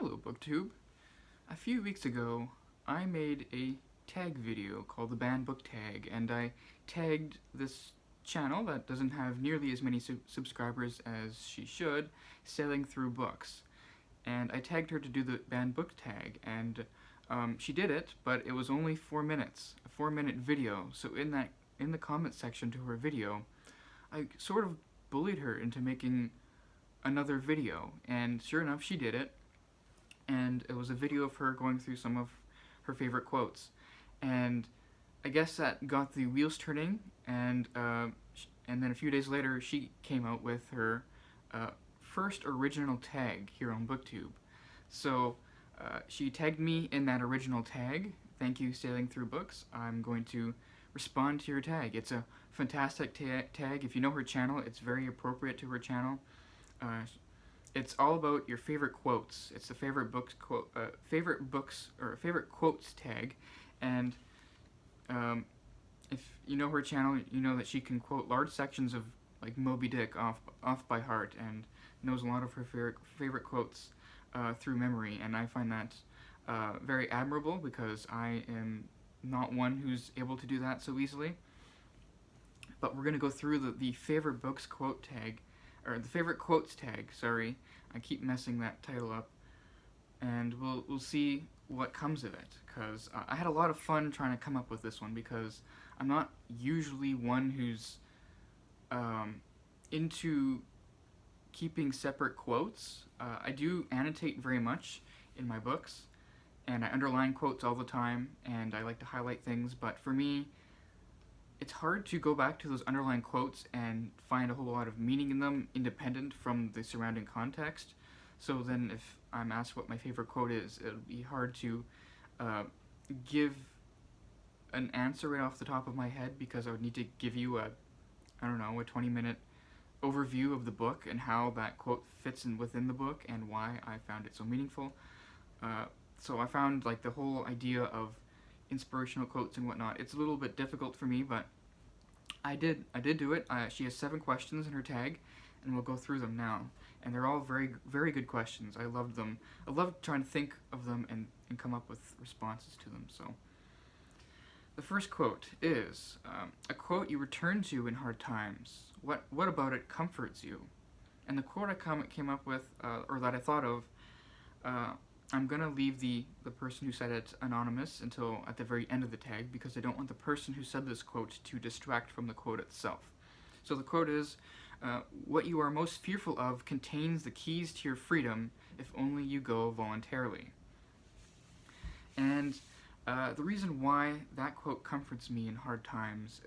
Hello BookTube. A few weeks ago, I made a tag video called the Banned Book Tag, and I tagged this channel that doesn't have nearly as many subscribers as she should, Sailing Through Books. And I tagged her to do the Banned Book Tag, and she did it, but it was only 4 minutes, a 4-minute video. So in the comment section to her video, I sort of bullied her into making another video, and sure enough, she did it. And it was a video of her going through some of her favorite quotes, and I guess that got the wheels turning. And then a few days later, she came out with her first original tag here on BookTube. So she tagged me in that original tag. Thank you, Sailing Through Books. I'm going to respond to your tag. It's a fantastic tag. If you know her channel, it's very appropriate to her channel. It's all about your favorite quotes. It's the favorite books quotes tag, and if you know her channel, you know that she can quote large sections of like Moby-Dick off by heart, and knows a lot of her favorite quotes through memory. And I find that very admirable, because I am not one who's able to do that so easily. But we're gonna go through the favorite books quote tag. Or the favorite quotes tag, sorry. I keep messing that title up. And we'll see what comes of it, because I had a lot of fun trying to come up with this one, because I'm not usually one who's into keeping separate quotes. I do annotate very much in my books, and I underline quotes all the time, and I like to highlight things, but for me, it's hard to go back to those underlined quotes and find a whole lot of meaning in them, independent from the surrounding context. So then if I'm asked what my favorite quote is, it'll be hard to give an answer right off the top of my head, because I would need to give you a 20-minute overview of the book and how that quote fits in within the book and why I found it so meaningful. So I found like the whole idea of inspirational quotes and whatnot, it's a little bit difficult for me, but I did do it. She has 7 questions in her tag, and we'll go through them now. And they're all very, very good questions. I loved them. I loved trying to think of them and come up with responses to them. So the first quote is a quote you return to in hard times. What about it comforts you? And the quote I came up with, or that I thought of, I'm going to leave the person who said it anonymous until at the very end of the tag, because I don't want the person who said this quote to distract from the quote itself. So the quote is, what you are most fearful of contains the keys to your freedom if only you go voluntarily. And the reason why that quote comforts me in hard times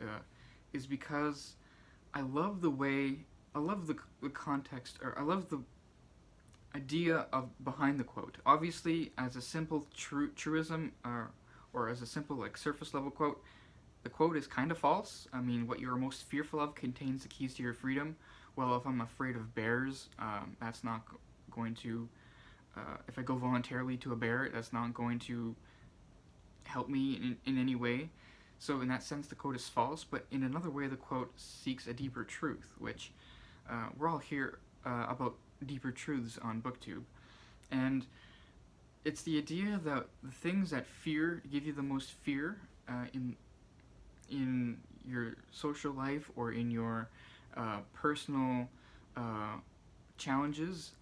is because I love the context, or I love the idea behind the quote. Obviously, as a simple truism, or as a simple like surface level quote, the quote is kind of false. I mean, what you are most fearful of contains the keys to your freedom. Well, if I'm afraid of bears, that's not going to, if I go voluntarily to a bear, that's not going to help me in any way. So in that sense, the quote is false, but in another way, the quote seeks a deeper truth, which we're all here about deeper truths on BookTube. And it's the idea that the things that give you the most fear in your social life or in your personal challenges,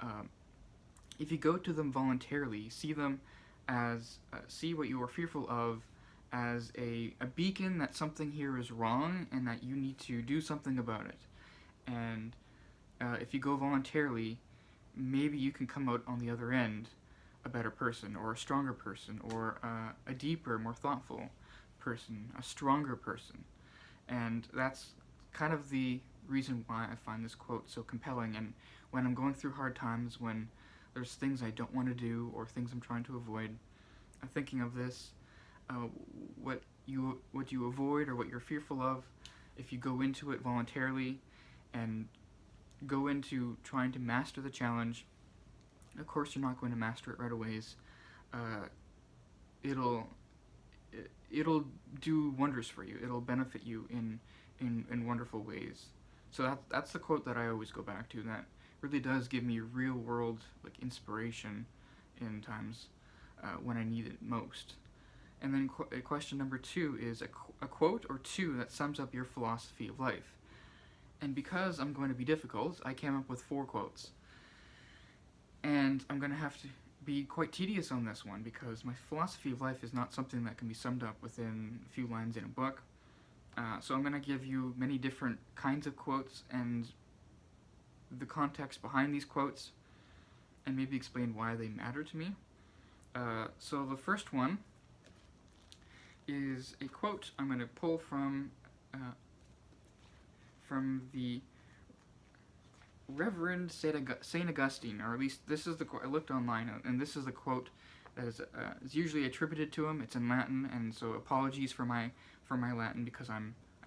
if you go to them voluntarily, see them as see what you are fearful of as a beacon that something here is wrong and that you need to do something about it. And if you go voluntarily, maybe you can come out on the other end a better person, or a stronger person, or a deeper, more thoughtful person, a stronger person. And that's kind of the reason why I find this quote so compelling. And when I'm going through hard times, when there's things I don't want to do or things I'm trying to avoid, I'm thinking of this, what you avoid or what you're fearful of, if you go into it voluntarily and go into trying to master the challenge, of course you're not going to master it right away. It'll do wonders for you. It'll benefit you in wonderful ways. So that's the quote that I always go back to. That really does give me real world like inspiration in times when I need it most. And then question number 2 is a quote or two that sums up your philosophy of life. And because I'm going to be difficult, I came up with 4 quotes. And I'm going to have to be quite tedious on this one because my philosophy of life is not something that can be summed up within a few lines in a book. So I'm going to give you many different kinds of quotes and the context behind these quotes and maybe explain why they matter to me. So the first one is a quote I'm going to pull from the Reverend St. Augustine, or at least this is the quote. I looked online, and this is the quote that is usually attributed to him. It's in Latin, and so apologies for my Latin because I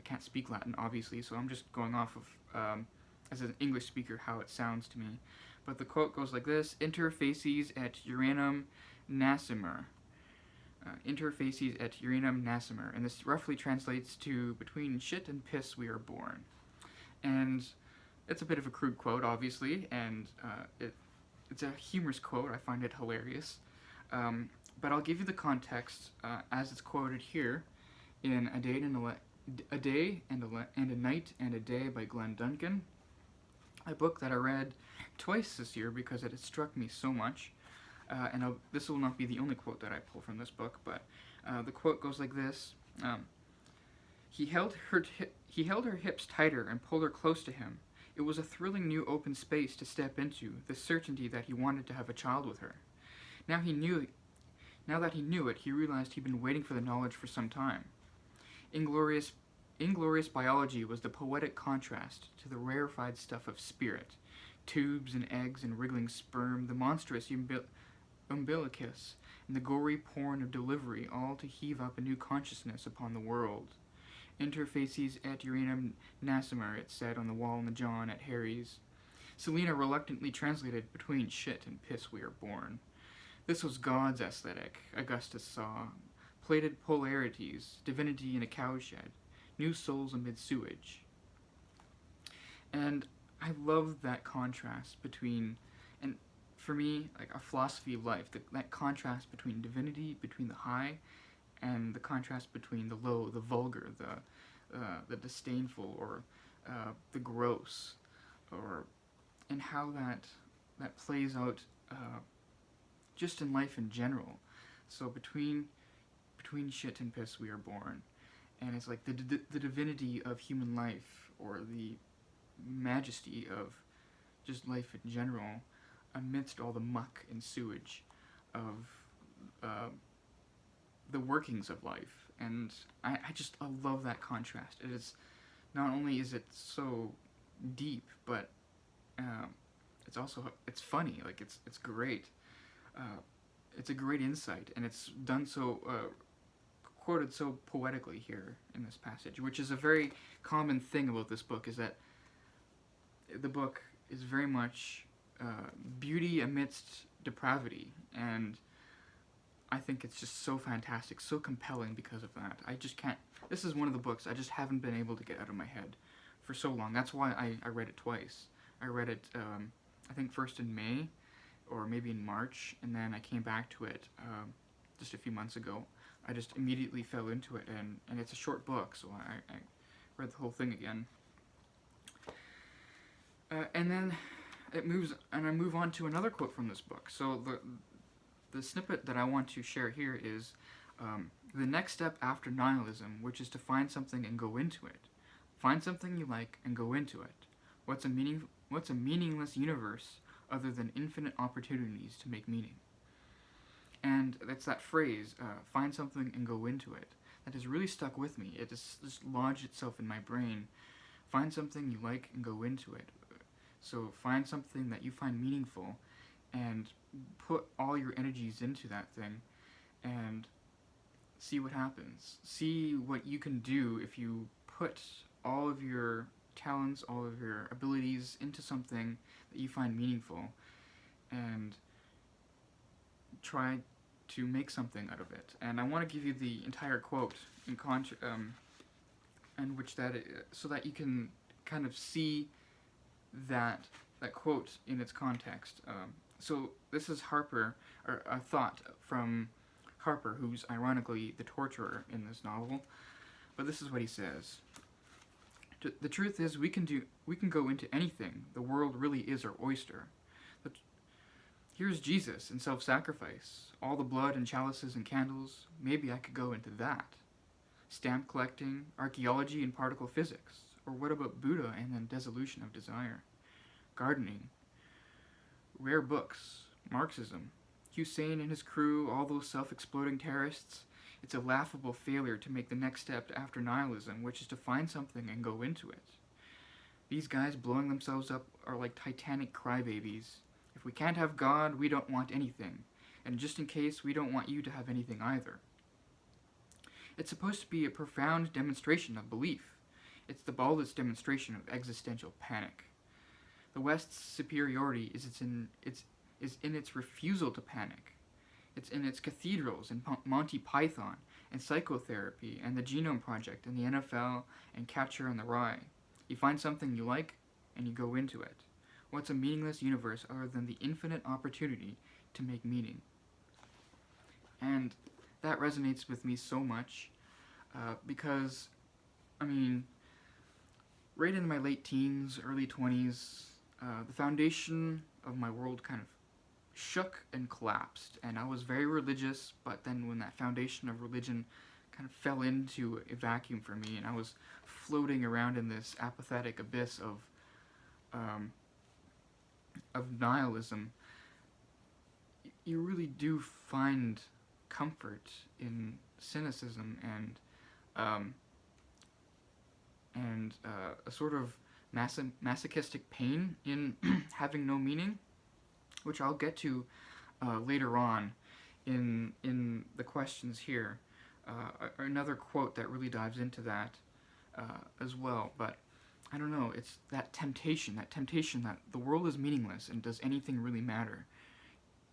can't speak Latin, obviously, so I'm just going off of, as an English speaker, how it sounds to me. But the quote goes like this: Inter faeces et urinem nascimur. Inter faeces et urinem nascimur. And this roughly translates to between shit and piss we are born. And it's a bit of a crude quote, obviously, and it's a humorous quote. I find it hilarious. But I'll give you the context as it's quoted here in A Day and a Night and a Day by Glenn Duncan, a book that I read twice this year because it had struck me so much. And this will not be the only quote that I pull from this book, but the quote goes like this. He held her hips tighter and pulled her close to him. It was a thrilling new open space to step into, the certainty that he wanted to have a child with her. Now that he knew it, he realized he'd been waiting for the knowledge for some time. Inglorious biology was the poetic contrast to the rarefied stuff of spirit, tubes and eggs and wriggling sperm, the monstrous umbilicus, and the gory porn of delivery, all to heave up a new consciousness upon the world. Inter faeces et urinem nascimur, it said on the wall in the John at Harry's. Selina reluctantly translated between shit and piss we are born. This was God's aesthetic, Augustus saw. Plated polarities, divinity in a cowshed, new souls amid sewage. And I love that contrast between, and for me, like a philosophy of life, that contrast between divinity, between the high, and the contrast between the low, the vulgar, the disdainful, or the gross, and how that plays out just in life in general. So between shit and piss we are born, and it's like the divinity of human life, or the majesty of just life in general, amidst all the muck and sewage of the workings of life. And I love that contrast. It is, not only is it so deep, but it's funny. Like it's great. It's a great insight, and it's done so quoted so poetically here in this passage, which is a very common thing about this book, is that the book is very much beauty amidst depravity, and I think it's just so fantastic, so compelling because of that. I just can't, this is one of the books I just haven't been able to get out of my head for so long. That's why I read it twice. I read it, I think first in May, or maybe in March, and then I came back to it just a few months ago. I just immediately fell into it, and it's a short book, so I read the whole thing again. And then I move on to another quote from this book. So the snippet that I want to share here is the next step after nihilism, which is to find something and go into it. Find something you like and go into it. What's a meaningless universe other than infinite opportunities to make meaning? And that's that phrase, find something and go into it, that has really stuck with me. It just lodged itself in my brain. Find something you like and go into it. So find something that you find meaningful and put all your energies into that thing and see what happens. See what you can do if you put all of your talents, all of your abilities into something that you find meaningful, and try to make something out of it. And I want to give you the entire quote in and which that so that you can kind of see that quote in its context. So this is Harper, or a thought from Harper, who's ironically the torturer in this novel. But this is what he says. The truth is, we can go into anything. The world really is our oyster. But here's Jesus in self-sacrifice. All the blood and chalices and candles. Maybe I could go into that. Stamp collecting, archaeology and particle physics. Or what about Buddha and the dissolution of desire? Gardening. Rare books. Marxism. Hussein and his crew, all those self-exploding terrorists. It's a laughable failure to make the next step after nihilism, which is to find something and go into it. These guys blowing themselves up are like Titanic crybabies. If we can't have God, we don't want anything. And just in case, we don't want you to have anything either. It's supposed to be a profound demonstration of belief. It's the baldest demonstration of existential panic. The West's superiority is in its refusal to panic. It's in its cathedrals and Monty Python and psychotherapy and the Genome Project and the NFL and Catcher in the Rye. You find something you like and you go into it. What's a meaningless universe other than the infinite opportunity to make meaning? And that resonates with me so much because, I mean, right in my late teens, early 20s, the foundation of my world kind of shook and collapsed, and I was very religious, but then when that foundation of religion kind of fell into a vacuum for me, and I was floating around in this apathetic abyss of nihilism, you really do find comfort in cynicism and a sort of masochistic pain in having no meaning, which I'll get to later on in the questions here. Another quote that really dives into that as well. But I don't know, it's that temptation that the world is meaningless and does anything really matter?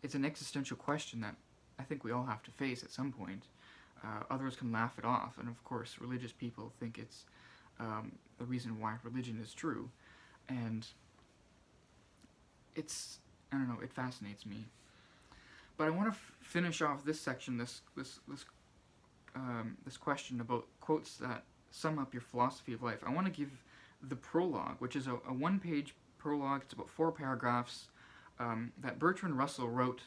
It's an existential question that I think we all have to face at some point. Others can laugh it off, and of course religious people think it's the reason why religion is true. And it's, I don't know, it fascinates me. But I want to finish off this section, this question about quotes that sum up your philosophy of life. I want to give the prologue, which is a one-page prologue. It's about 4 paragraphs that Bertrand Russell wrote.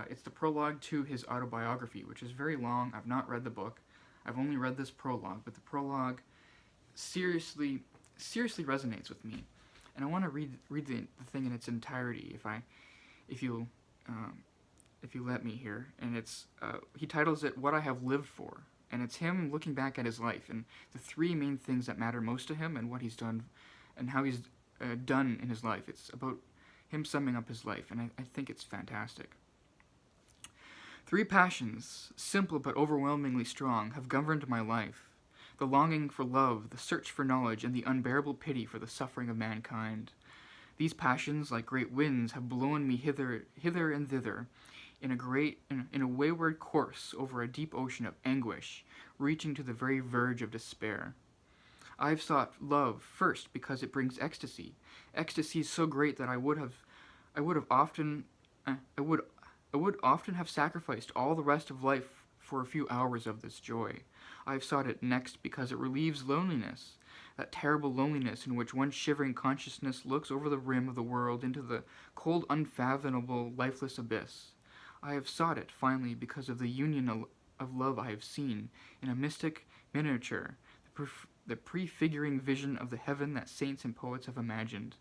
It's the prologue to his autobiography, which is very long. I've not read the book. I've only read this prologue, but the prologue seriously resonates with me. And I want to read the thing in its entirety, if you let me here. And it's he titles it "What I Have Lived For," and it's him looking back at his life and the 3 main things that matter most to him and what he's done and how he's done in his life. It's about him summing up his life, and I think it's fantastic. 3 passions, simple but overwhelmingly strong, have governed my life: the longing for love, the search for knowledge, and the unbearable pity for the suffering of mankind. These passions, like great winds, have blown me hither and thither, in a wayward course over a deep ocean of anguish, reaching to the very verge of despair. I have sought love first because it brings ecstasy so great that I would often have sacrificed all the rest of life for a few hours of this joy. I have sought it next because it relieves loneliness, that terrible loneliness in which one shivering consciousness looks over the rim of the world into the cold, unfathomable, lifeless abyss. I have sought it, finally, because of the union of love I have seen in a mystic miniature, the prefiguring vision of the heaven that saints and poets have imagined.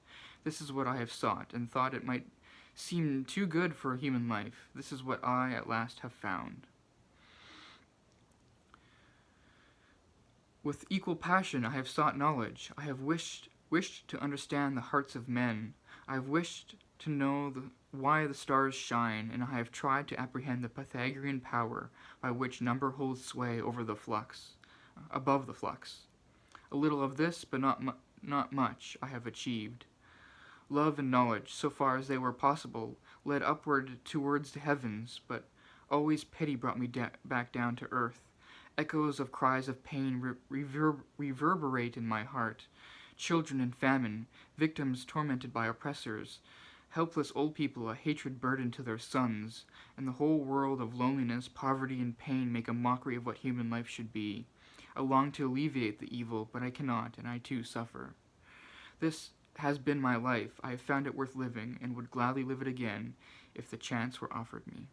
This is what I have sought, and thought it might seem too good for a human life. This is what I, at last, have found. With equal passion I have sought knowledge. I have wished to understand the hearts of men. I have wished to know why the stars shine, and I have tried to apprehend the Pythagorean power by which number holds sway over the flux, above the flux. A little of this, but not much, I have achieved. Love and knowledge, so far as they were possible, led upward towards the heavens, but always pity brought me back down to earth. Echoes of cries of pain reverberate in my heart. Children in famine, victims tormented by oppressors, helpless old people a hatred burden to their sons, and the whole world of loneliness, poverty, and pain make a mockery of what human life should be. I long to alleviate the evil, but I cannot, and I too suffer. This has been my life. I have found it worth living, and would gladly live it again if the chance were offered me.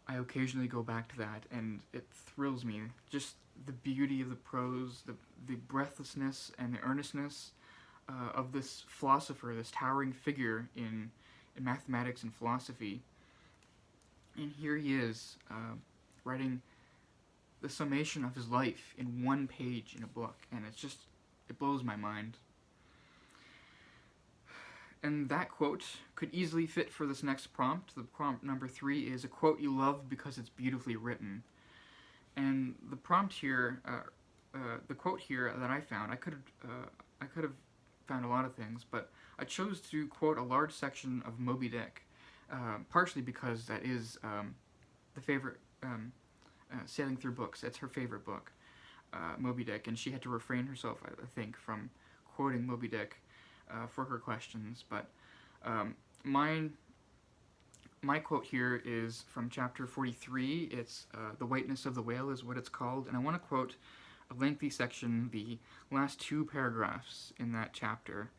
I occasionally go back to that, and it thrills me. Just the beauty of the prose, the breathlessness and the earnestness of this philosopher, this towering figure in mathematics and philosophy. And here he is, writing the summation of his life in one page in a book, and it blows my mind. And that quote could easily fit for this next prompt. The prompt number 3 is a quote you love because it's beautifully written. And the prompt here, the quote here that I found, I could have found a lot of things, but I chose to quote a large section of Moby-Dick, partially because that is the favorite, sailing through books. It's her favorite book, Moby-Dick, and she had to refrain herself, I think, from quoting Moby-Dick for her questions. But my quote here is from chapter 43. It's The Whiteness of the Whale is what it's called, and I want to quote a lengthy section, the last 2 paragraphs in that chapter.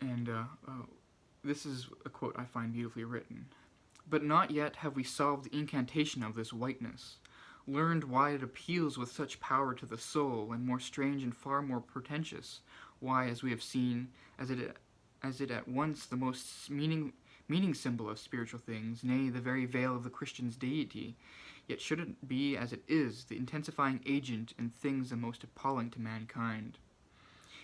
And this is a quote I find beautifully written. "But not yet have we solved the incantation of this whiteness, learned why it appeals with such power to the soul, and more strange and far more portentous, why, as we have seen, as it at once the most meaning symbol of spiritual things, nay, the very veil of the Christian's deity, yet should it be as it is, the intensifying agent in things the most appalling to mankind?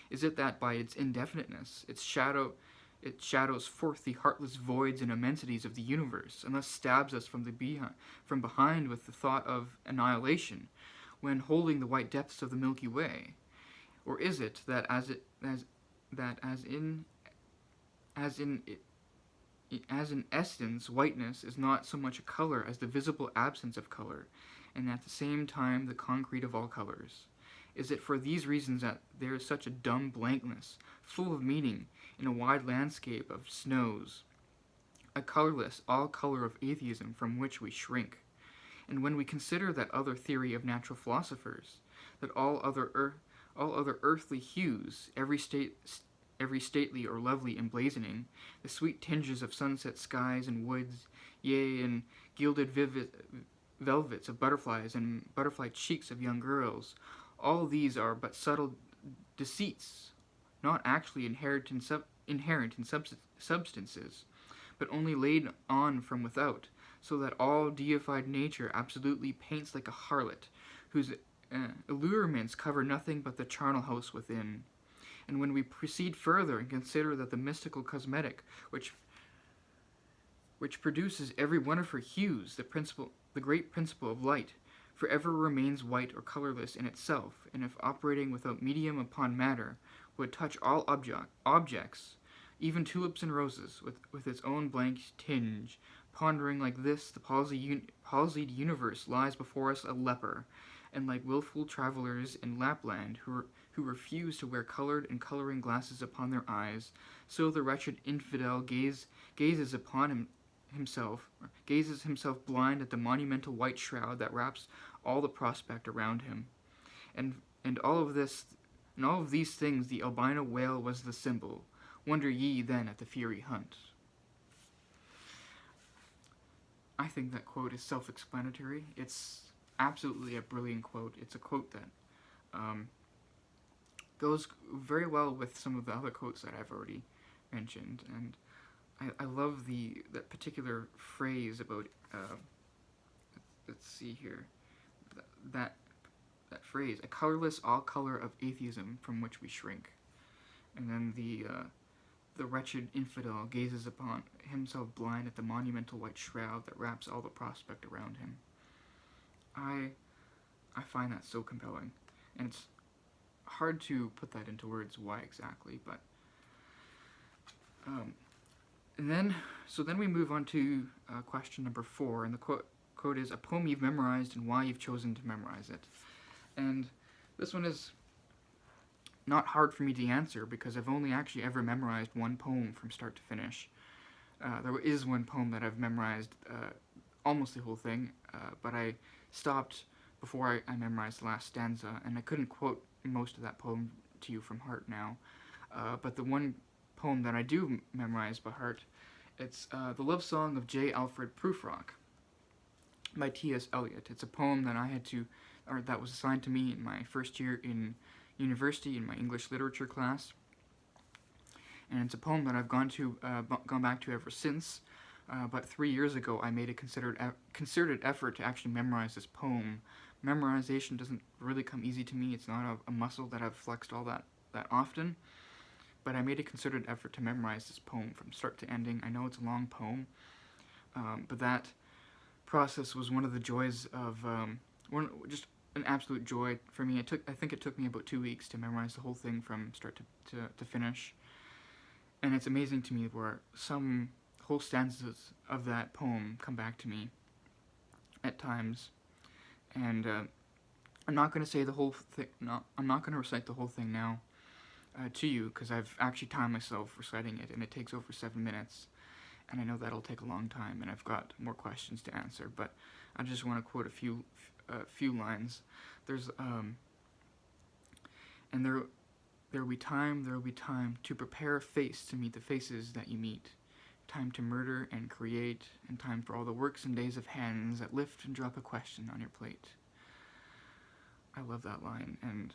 Is it that by its indefiniteness, it shadows forth the heartless voids and immensities of the universe, and thus stabs us from behind with the thought of annihilation, when holding the white depths of the Milky Way? Or is it that as in essence, whiteness is not so much a color as the visible absence of color, and at the same time the concrete of all colors? Is it for these reasons that there is such a dumb blankness, full of meaning, in a wide landscape of snows, a colorless, all color of atheism from which we shrink? And when we consider that other theory of natural philosophers, that all other earthly hues, every stately or lovely emblazoning, the sweet tinges of sunset skies and woods, yea, and gilded velvets of butterflies and butterfly cheeks of young girls, all these are but subtle deceits, not actually inherent in substances, but only laid on from without, so that all deified nature absolutely paints like a harlot, whose allurements cover nothing but the charnel house within. And when we proceed further and consider that the mystical cosmetic, which produces every one of her hues, the great principle of light, forever remains white or colorless in itself, and if operating without medium upon matter, would touch all objects, even tulips and roses, with its own blank tinge, pondering like this, the palsied universe lies before us a leper, and like willful travelers in Lapland who refuse to wear colored and coloring glasses upon their eyes, so the wretched infidel gazes himself blind at the monumental white shroud that wraps all the prospect around him. And all of these things the albino whale was the symbol. Wonder ye then at the fiery hunt." I think that quote is self-explanatory. It's absolutely a brilliant quote. It's a quote that goes very well with some of the other quotes that I've already mentioned, and I love that particular phrase about let's see here, that phrase, a colorless all color of atheism from which we shrink, and then the wretched infidel gazes upon himself blind at the monumental white shroud that wraps all the prospect around him. I find that so compelling, and it's hard to put that into words why exactly, but then we move on to question number 4, and the quote is, "A poem you've memorized and why you've chosen to memorize it." And this one is not hard for me to answer because I've only actually ever memorized one poem from start to finish. There is one poem that I've memorized almost the whole thing, but I stopped before I memorized the last stanza, and I couldn't quote most of that poem to you from heart now. But the one poem that I do memorize by heart, it's The Love Song of J. Alfred Prufrock by T.S. Eliot. It's a poem that that was assigned to me in my first year in university in my English literature class, and it's a poem that I've gone back to ever since. But 3 years ago, I made a concerted effort to actually memorize this poem. Memorization doesn't really come easy to me. It's not a muscle that I've flexed all that often. But I made a concerted effort to memorize this poem from start to ending. I know it's a long poem, but that process was one of the joys of just an absolute joy for me. I think it took me about 2 weeks to memorize the whole thing from start to finish. And it's amazing to me where some whole stanzas of that poem come back to me at times. And I'm not going to say the whole thing. I'm not going to recite the whole thing now to you because I've actually timed myself reciting it, and it takes over 7 minutes. And I know that'll take a long time, and I've got more questions to answer. But I just want to quote a few lines. There's and there will be time to prepare a face to meet the faces that you meet. Time to murder and create, and time for all the works and days of hands that lift and drop a question on your plate. I love that line. And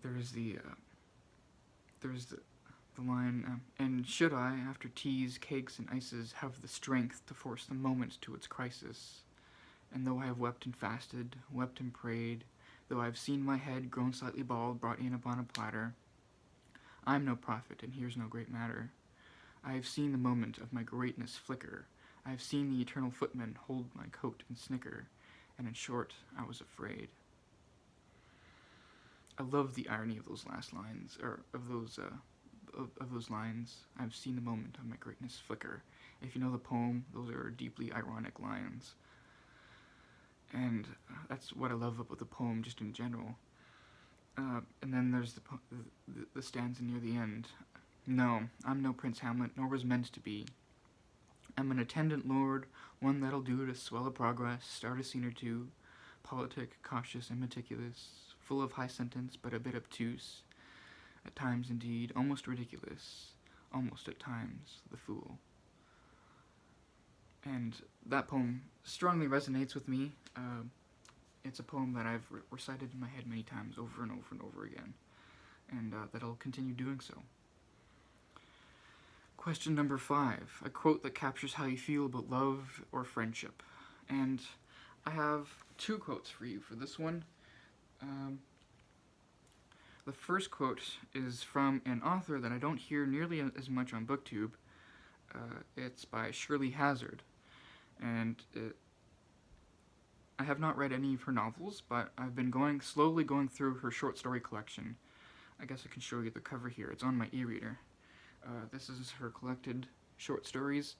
there's the line, and should I, after teas, cakes, and ices, have the strength to force the moment to its crisis? And though I have wept and fasted, wept and prayed, though I have seen my head grown slightly bald brought in upon a platter, I am no prophet, and here's no great matter. I have seen the moment of my greatness flicker. I have seen the eternal footman hold my coat and snicker, and in short, I was afraid. I love the irony of those last lines, or of those lines. I've seen the moment of my greatness flicker. If you know the poem, those are deeply ironic lines. And that's what I love about the poem just in general. And then there's the stanza near the end. No, I'm no Prince Hamlet, nor was meant to be. I'm an attendant lord, one that'll do to swell a progress, start a scene or two, politic, cautious, and meticulous, full of high sentence, but a bit obtuse, at times indeed, almost ridiculous, almost at times the fool. And that poem strongly resonates with me. It's a poem that I've recited in my head many times, over and over and over again, and that I'll continue doing so. Question number 5, a quote that captures how you feel about love or friendship. And I have 2 quotes for you for this one. The first quote is from an author that I don't hear nearly as much on BookTube. It's by Shirley Hazzard. And I have not read any of her novels, but I've been slowly going through her short story collection. I guess I can show you the cover here. It's on my e-reader. This is her collected short stories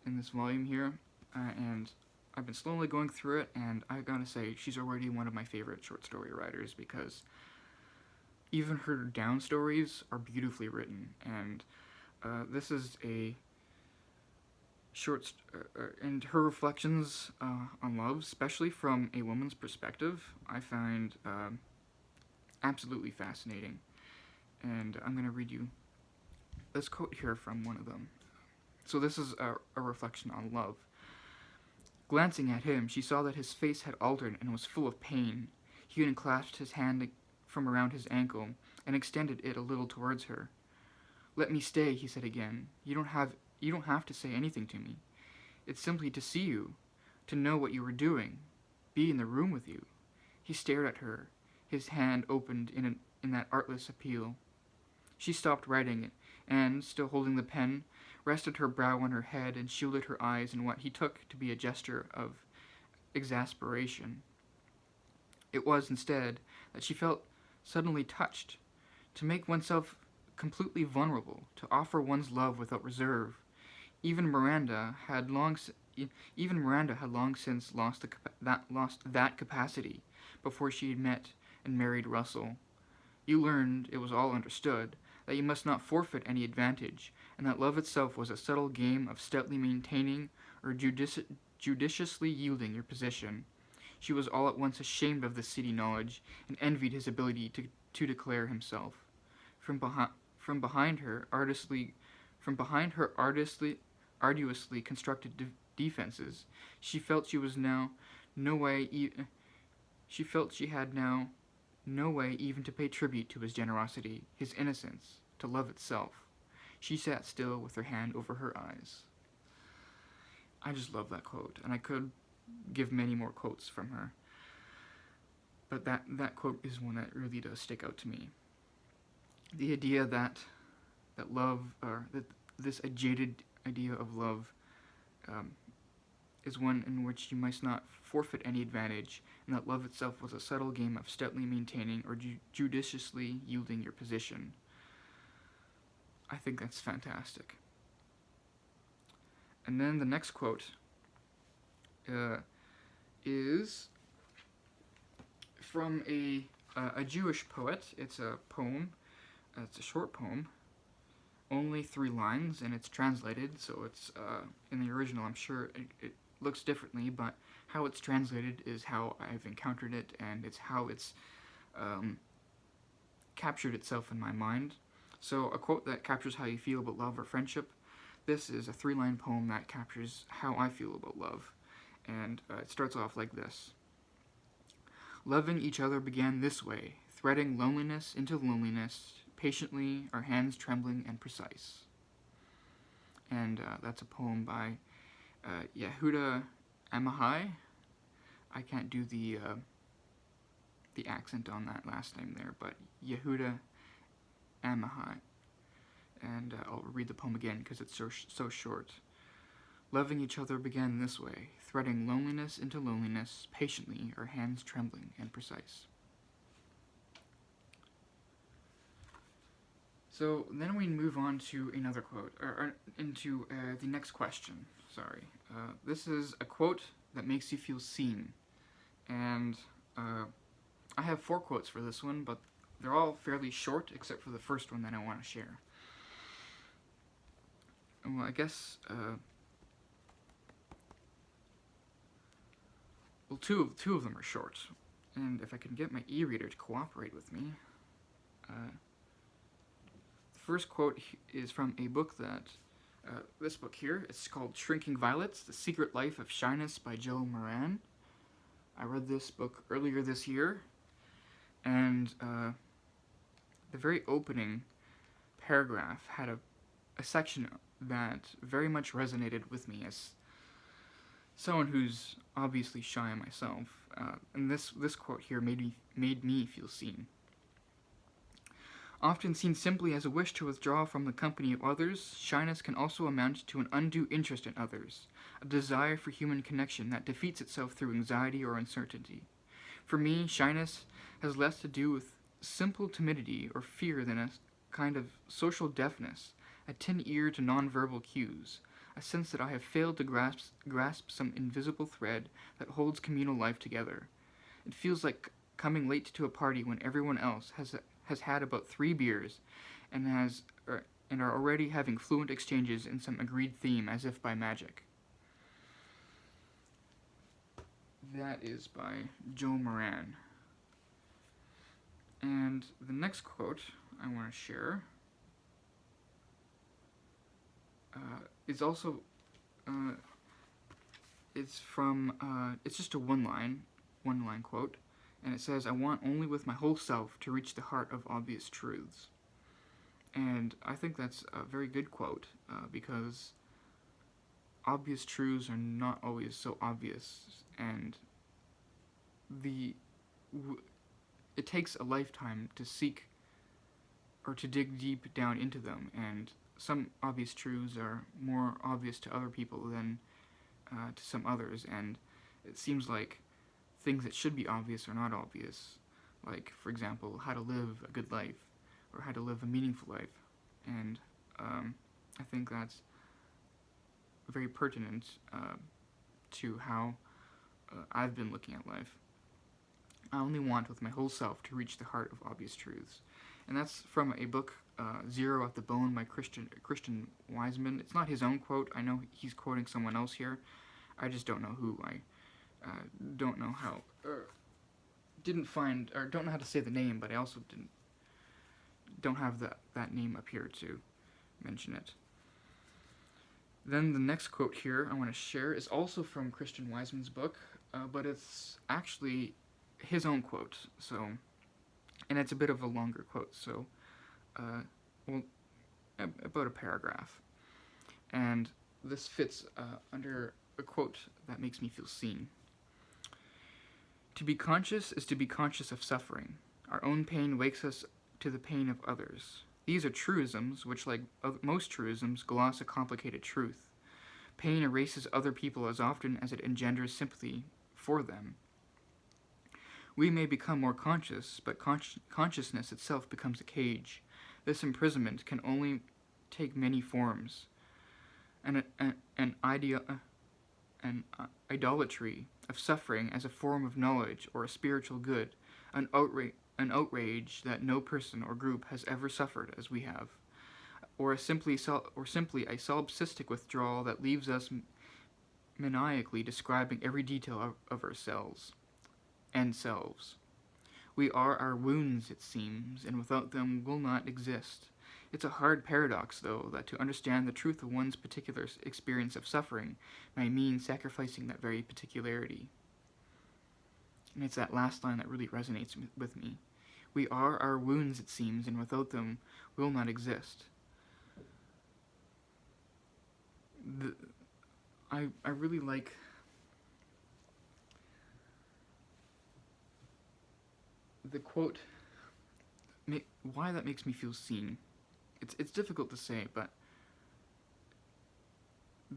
in this volume here, and I've been slowly going through it, and I gotta say, she's already one of my favorite short story writers, because even her down stories are beautifully written, and this is a and her reflections on love, especially from a woman's perspective, I find absolutely fascinating. And I'm going to read you this quote here from one of them. So this is a reflection on love. Glancing at him, she saw that his face had altered and was full of pain. He unclasped his hand from around his ankle and extended it a little towards her. "Let me stay," he said again. You don't have to say anything to me. It's simply to see you, to know what you were doing, be in the room with you." He stared at her, his hand opened in that artless appeal. She stopped writing and, still holding the pen, rested her brow on her head and shielded her eyes in what he took to be a gesture of exasperation. It was, instead, that she felt suddenly touched. To make oneself completely vulnerable, to offer one's love without reserve. Even Miranda had long since lost that capacity before she had met and married Russell. You learned, it was all understood, that you must not forfeit any advantage, and that love itself was a subtle game of stoutly maintaining or judiciously yielding your position. She was all at once ashamed of this seedy knowledge, and envied his ability to declare himself. From behind, from behind her, artistly, from behind her arduously constructed defenses, she felt she was now no way. She felt she had now no way even to pay tribute to his generosity, his innocence, to love itself. She sat still with her hand over her eyes. I just love that quote, and I could give many more quotes from her. But that quote is one that really does stick out to me. The idea that love, or that this jaded idea of love, is one in which you must not forfeit any advantage, and that love itself was a subtle game of stoutly maintaining or judiciously yielding your position. I think that's fantastic. And then the next quote is from a Jewish poet. It's a poem. It's a short poem, only 3 lines, and it's translated, so it's in the original. I'm sure it looks differently, but how it's translated is how I've encountered it, and it's how it's captured itself in my mind. So a quote that captures how you feel about love or friendship. This is a 3-line poem that captures how I feel about love, and it starts off like this. Loving each other began this way, threading loneliness into loneliness, patiently, our hands trembling and precise. And that's a poem by Yehuda Amahai. I can't do the accent on that last name there, but Yehuda Amahai. And I'll read the poem again because it's so short. Loving each other began this way, threading loneliness into loneliness, patiently, our hands trembling and precise. So then we move on to another quote, or into the next question. Sorry. This is a quote that makes you feel seen. And I have 4 quotes for this one, but they're all fairly short, except for the first one that I want to share. Well, I guess, well, two of them are short. And if I can get my e-reader to cooperate with me, the first quote is from a book that, this book here, it's called Shrinking Violets, The Secret Life of Shyness by Joe Moran. I read this book earlier this year, and the very opening paragraph had a section that very much resonated with me as someone who's obviously shy myself, and this quote here made me feel seen. Often seen simply as a wish to withdraw from the company of others, shyness can also amount to an undue interest in others, a desire for human connection that defeats itself through anxiety or uncertainty. For me, shyness has less to do with simple timidity or fear than a kind of social deafness, a tin ear to nonverbal cues, a sense that I have failed to grasp some invisible thread that holds communal life together. It feels like coming late to a party when everyone else has had about 3 beers and are already having fluent exchanges in some agreed theme as if by magic. That is by Joe Moran. And the next quote I want to share is also, it's from, it's just a one-line quote, and it says, I want only with my whole self to reach the heart of obvious truths. And I think that's a very good quote, because obvious truths are not always so obvious, and it takes a lifetime to seek or to dig deep down into them, and some obvious truths are more obvious to other people than to some others, and it seems like things that should be obvious are not obvious, like, for example, how to live a good life, or how to live a meaningful life, and I think that's very pertinent to how I've been looking at life. I only want with my whole self to reach the heart of obvious truths. And that's from a book, Zero at the Bone by Christian Wiseman. It's not his own quote. I know he's quoting someone else here. I just don't know who. I don't know how. Didn't find, or don't know how to say the name, but I also don't have that name up here to mention it. Then the next quote here I want to share is also from Christian Wiseman's book, but it's actually his own quote. So, and it's a bit of a longer quote. So, about a paragraph, and this fits under a quote that makes me feel seen. To be conscious is to be conscious of suffering. Our own pain wakes us to the pain of others. These are truisms which, like most truisms, gloss a complicated truth. Pain erases other people as often as it engenders sympathy for them. We may become more conscious, but consciousness itself becomes a cage. This imprisonment can only take many forms. An idolatry of suffering as a form of knowledge or a spiritual good, an outrage that no person or group has ever suffered as we have, or simply a solipsistic withdrawal that leaves us maniacally describing every detail of ourselves and selves. We are our wounds, it seems, and without them will not exist. It's a hard paradox, though, that to understand the truth of one's particular experience of suffering may mean sacrificing that very particularity. And it's that last line that really resonates with me. We are our wounds, it seems, and without them will not exist. I really like the quote, why that makes me feel seen. It's difficult to say, but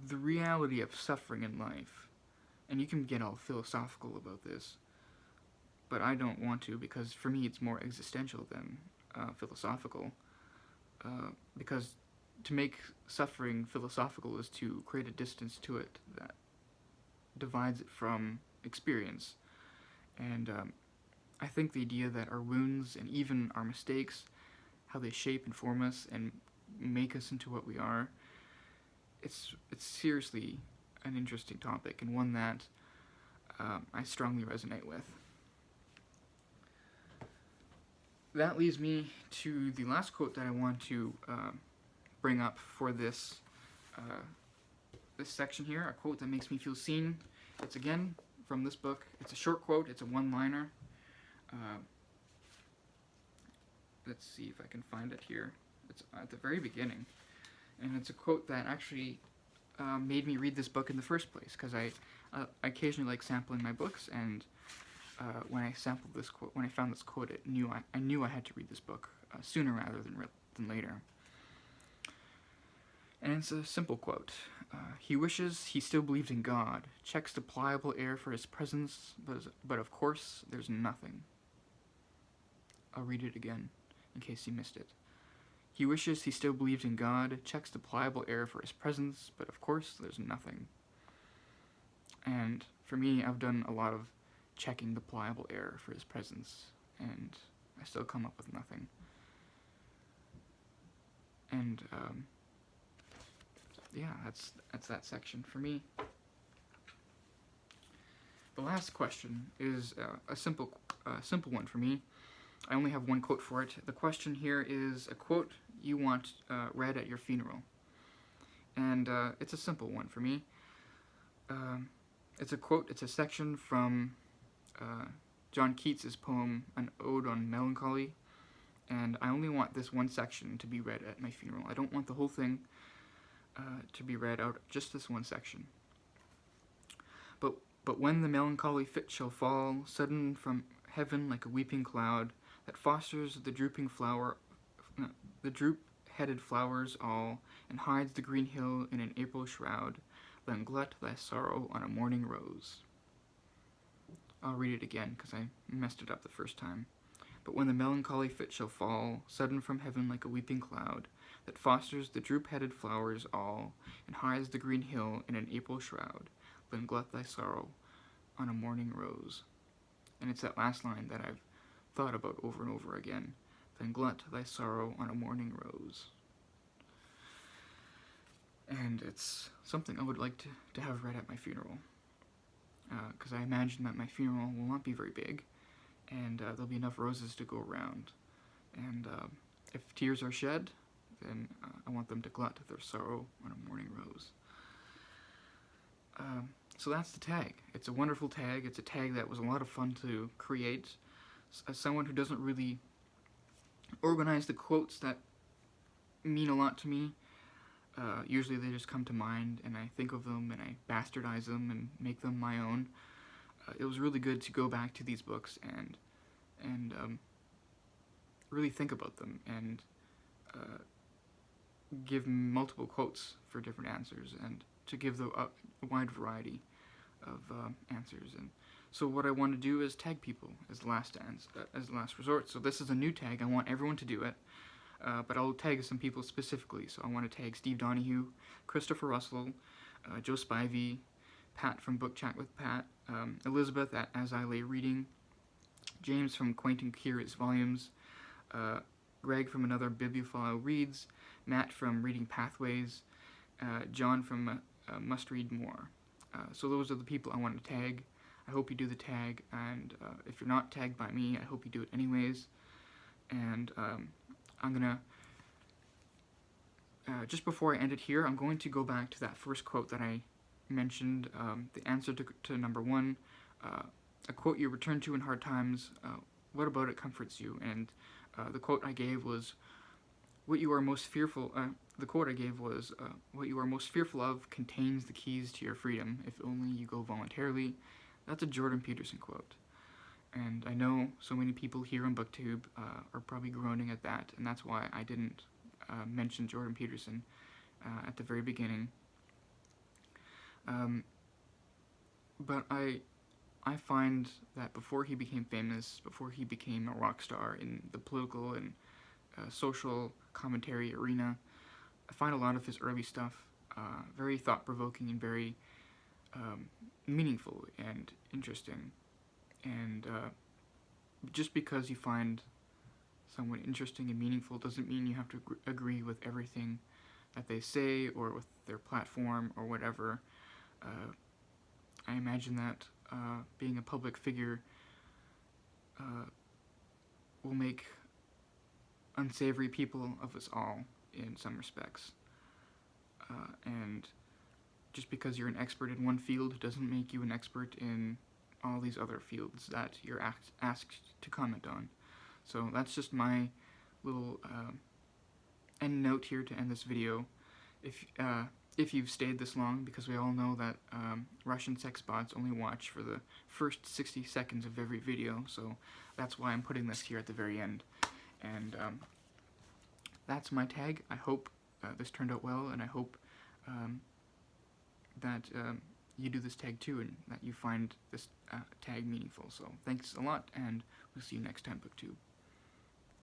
the reality of suffering in life, and you can get all philosophical about this, but I don't want to, because for me it's more existential than philosophical, because to make suffering philosophical is to create a distance to it that divides it from experience. And I think the idea that our wounds and even our mistakes, how they shape and form us and make us into what we are, it's seriously an interesting topic, and one that I strongly resonate with. That leads me to the last quote that I want to bring up for this section here, a quote that makes me feel seen. It's again from this book. It's a short quote. It's a one-liner. Let's see if I can find it here. It's at the very beginning, and it's a quote that actually made me read this book in the first place, because I occasionally like sampling my books, and when I sampled this quote, when I found this quote, I knew I had to read this book sooner rather than later. And it's a simple quote. He wishes he still believed in God, checks the pliable air for his presence, but of course there's nothing. I'll read it again, in case you missed it. He wishes he still believed in God, checks the pliable air for his presence, but of course there's nothing. And for me, I've done a lot of checking the pliable air for his presence, and I still come up with nothing. And yeah, that's that section for me. The last question is a simple one for me. I only have one quote for it. The question here is a quote you want read at your funeral. And it's a simple one for me. It's a quote, it's a section from John Keats's poem, An Ode on Melancholy. And I only want this one section to be read at my funeral. I don't want the whole thing to be read out, just this one section. But when the melancholy fit shall fall, sudden from heaven like a weeping cloud, that fosters the droop-headed flowers all, and hides the green hill in an April shroud, then glut thy sorrow on a morning rose. I'll read it again, because I messed it up the first time. But when the melancholy fit shall fall, sudden from heaven like a weeping cloud, that fosters the droop-headed flowers all, and hides the green hill in an April shroud, then glut thy sorrow on a morning rose. And it's that last line that I've thought about over and over again, then glut thy sorrow on a morning rose. And it's something I would like to have read at my funeral, because I imagine that my funeral will not be very big, and there'll be enough roses to go around. And if tears are shed, then I want them to glut their sorrow on a morning rose. So that's the tag. It's a wonderful tag. It's a tag that was a lot of fun to create. As someone who doesn't really organize the quotes that mean a lot to me, usually they just come to mind and I think of them and I bastardize them and make them my own. It was really good to go back to these books and really think about them and give multiple quotes for different answers and to give a wide variety of answers. And so what I want to do is tag people as the last resort. So this is a new tag. I want everyone to do it, but I'll tag some people specifically. So I want to tag Steve Donahue, Christopher Russell, Joe Spivey, Pat from Book Chat with Pat, Elizabeth at As I Lay Reading, James from Quainton Curious Volumes, Greg from Another Bibliophile Reads, Matt from Reading Pathways, John from Must Read More. So those are the people I want to tag. I hope you do the tag, and if you're not tagged by me, I hope you do it anyways. And I'm gonna, just before I end it here, I'm going to go back to that first quote that I mentioned, the answer to number 1, a quote you return to in hard times, what about it comforts you? And the quote I gave was, what you are most fearful of contains the keys to your freedom, if only you go voluntarily. That's a Jordan Peterson quote. And I know so many people here on BookTube are probably groaning at that, and that's why I didn't mention Jordan Peterson at the very beginning. But I find that before he became famous, before he became a rock star in the political and social commentary arena, I find a lot of his early stuff very thought-provoking and very meaningful and interesting. And just because you find someone interesting and meaningful doesn't mean you have to agree with everything that they say or with their platform or whatever. I imagine that being a public figure will make unsavory people of us all in some respects. And just because you're an expert in one field doesn't make you an expert in all these other fields that you're asked to comment on. So that's just my little end note here to end this video. If you've stayed this long, because we all know that Russian sex bots only watch for the first 60 seconds of every video, so that's why I'm putting this here at the very end. And that's my tag. I hope this turned out well, and I hope that you do this tag too, and that you find this tag meaningful. So thanks a lot, and we'll see you next time, BookTube.